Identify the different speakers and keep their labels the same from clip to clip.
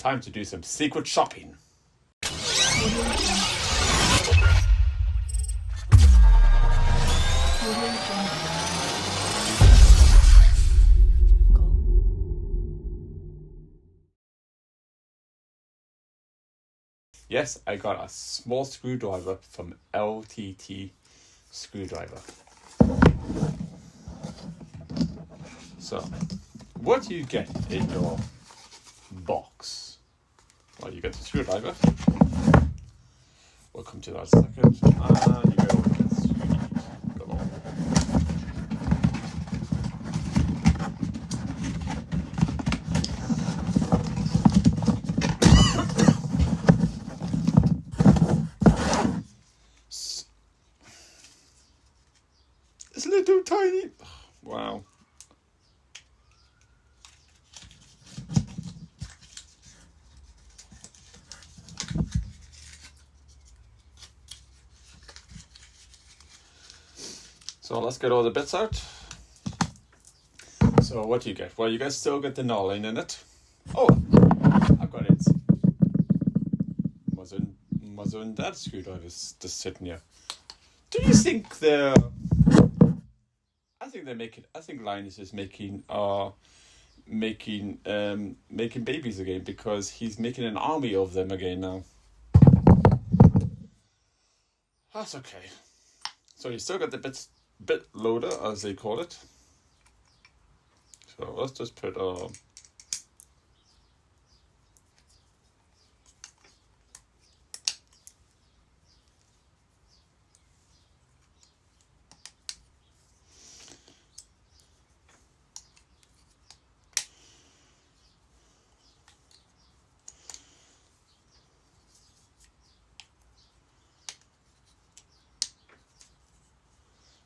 Speaker 1: Time to do some secret shopping. Yes, I got a small screwdriver from LLT Screwdriver. So, what do you get in your box? Well, you get the screwdriver. We'll come to that in a second. And you go with the screwdriver. It's a little tiny. Wow. So let's get all the bits out. So what do you get? Well, you guys still get the knurling in it. Oh, I've got it. Mother and dad screwdrivers just sitting here. Do you think they're? I think Linus is making babies again, because he's making an army of them again now. That's okay. So you still got the bit loader, as they call it. So let's just put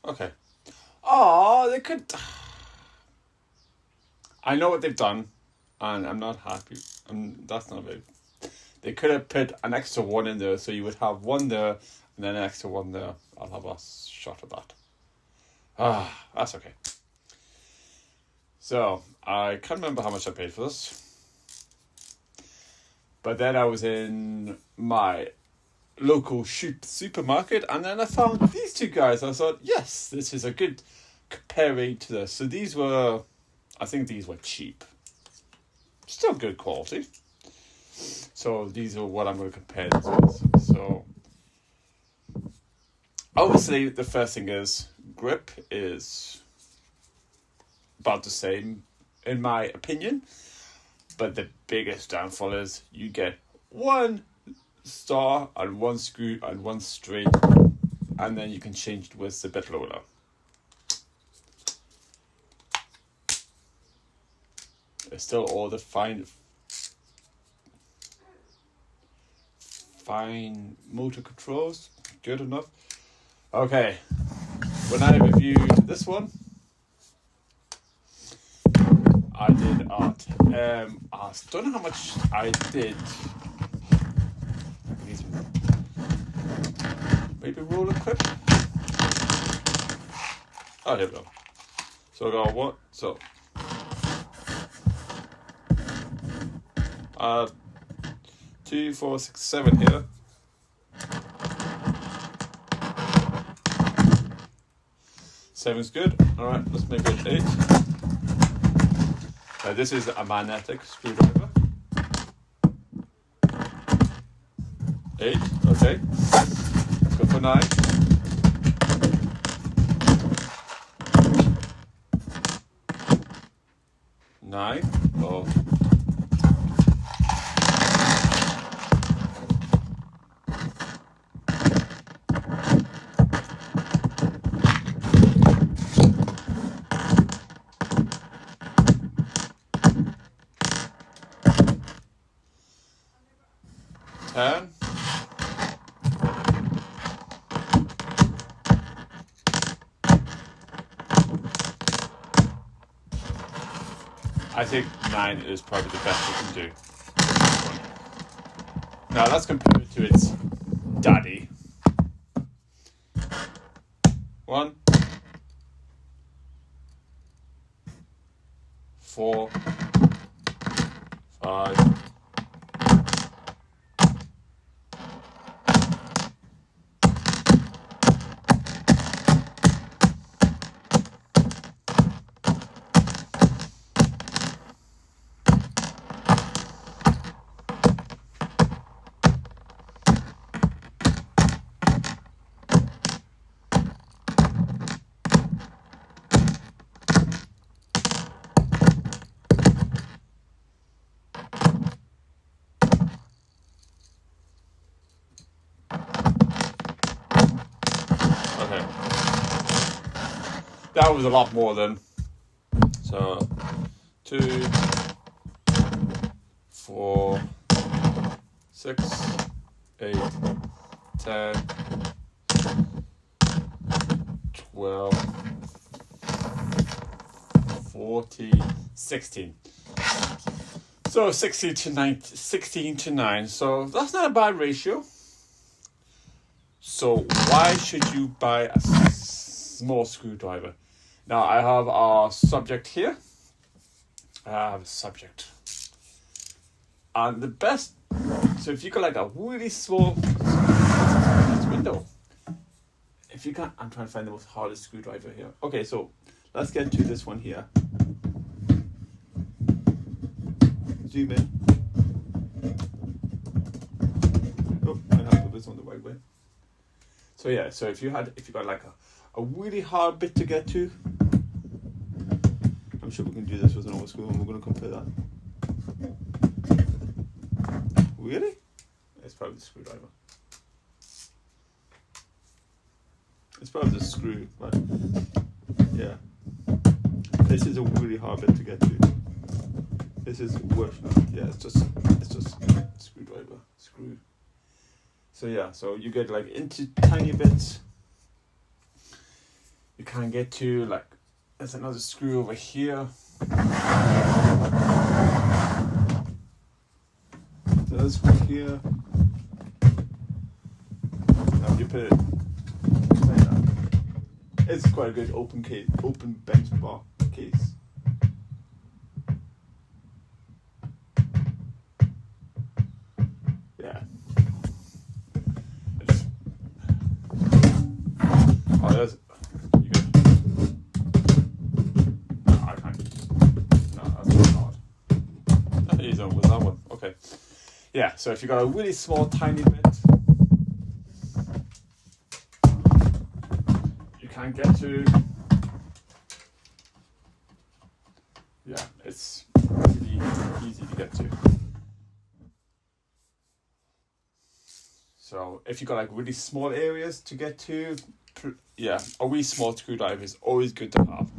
Speaker 1: okay. Oh, they could. I know what they've done, and I'm not happy. That's not very. They could have put an extra one in there, so you would have one there, and then an extra one there. I'll have a shot of that. That's okay. So, I can't remember how much I paid for this. But then I was in my local supermarket, and then I found these two guys. I thought, yes, this is a good comparing to this. So I think these were cheap. Still good quality. So these are what I'm going to compare this with. So obviously the first thing is grip is about the same in my opinion. But the biggest downfall is you get one star and one screw and one straight, and then you can change it with the bit loader. It's still all the fine motor controls. Good enough. Okay, when I reviewed this one, I did art. I don't know how much I did. Maybe roller clip. Oh, here we go. So I got what? So 2, 4, 6, 7 here. Seven's good. All right, let's make it 8. This is a magnetic screwdriver. 8. Okay. Let's go for 9. 9. Oh. 10. I think 9 is probably the best we can do. Now let's compare it to its daddy. 1, 4, 5, that was a lot more than. So 2, 4, 6, 8, 10, 12, 14, 16. So 16 to 9. So that's not a bad ratio. So why should you buy a small screwdriver? Now I have our subject here. I have a subject. And the best, so if you got like a really small window, if you can't, I'm trying to find the most hardest screwdriver here. Okay, so let's get to this one here. Zoom in. Oh, I have to put this on the right way. So yeah, so if you got like a really hard bit to get to, I'm sure we can do this with an old school and we're going to compare that. Really? It's probably the screwdriver. It's probably the screw, but yeah. This is a really hard bit to get to. This is worse. Yeah, it's just screwdriver, screw. So yeah, so you get like into tiny bits. You can't get to like, there's another screw over here. Another screw here. Now you put it like that. It's quite a good open bench bar case. Yeah. Oh, there's. You good? No, I can't. No, that's not hard. He's on with that one. Okay. Yeah, so if you got a really small, tiny bit, you can't get to. Yeah, it's really easy to get to. So if you got like really small areas to get to, yeah, a wee small screwdriver is always good to have.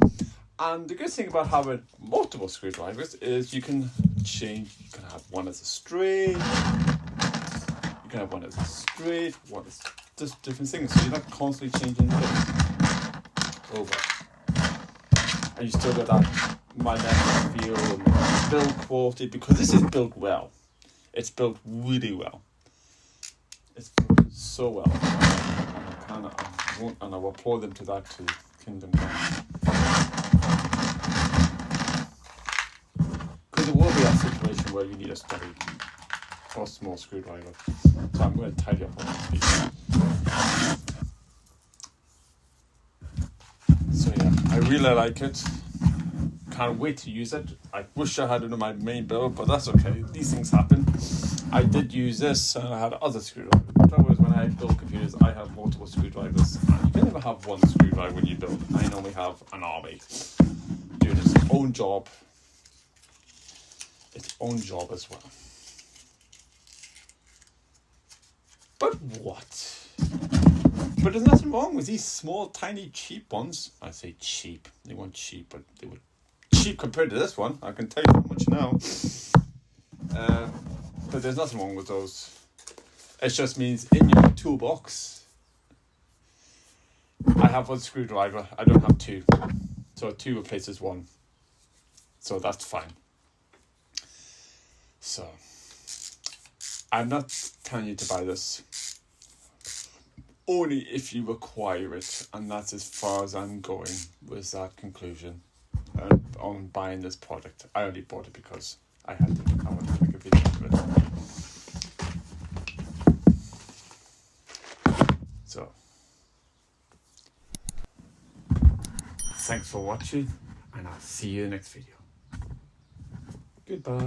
Speaker 1: And the good thing about having multiple screwdrivers is you can change. You can have one as a straight. You can have one as a straight. One is just different things. So you're not constantly changing things over. And you still got that magnetic feel and build quality, because this is built well. It's built really well. It's built so well. And I will applaud them to that to Kingdom Come. Because there will be a situation where you need a stubby or a small screwdriver. So I'm going to tidy up on this piece. So yeah, I really like it. Can't wait to use it. I wish I had it in my main build, but that's okay. These things happen. I did use this and I had other screwdrivers. The trouble is when I build computers, I have multiple screwdrivers. And you can never have one screwdriver when you build. I normally have an army doing its own job. Its own job as well. But what? But there's nothing wrong with these small, tiny, cheap ones. I say cheap. They weren't cheap, but they were cheap compared to this one. I can tell you how much now. But there's nothing wrong with those. It just means in your toolbox, I have one screwdriver. I don't have two. So 2 replaces 1. So that's fine. So I'm not telling you to buy this. Only if you require it. And that's as far as I'm going with that conclusion on buying this product. I only bought it because I had to. I wanted to make a video of it. So, thanks for watching, and I'll see you in the next video. Goodbye.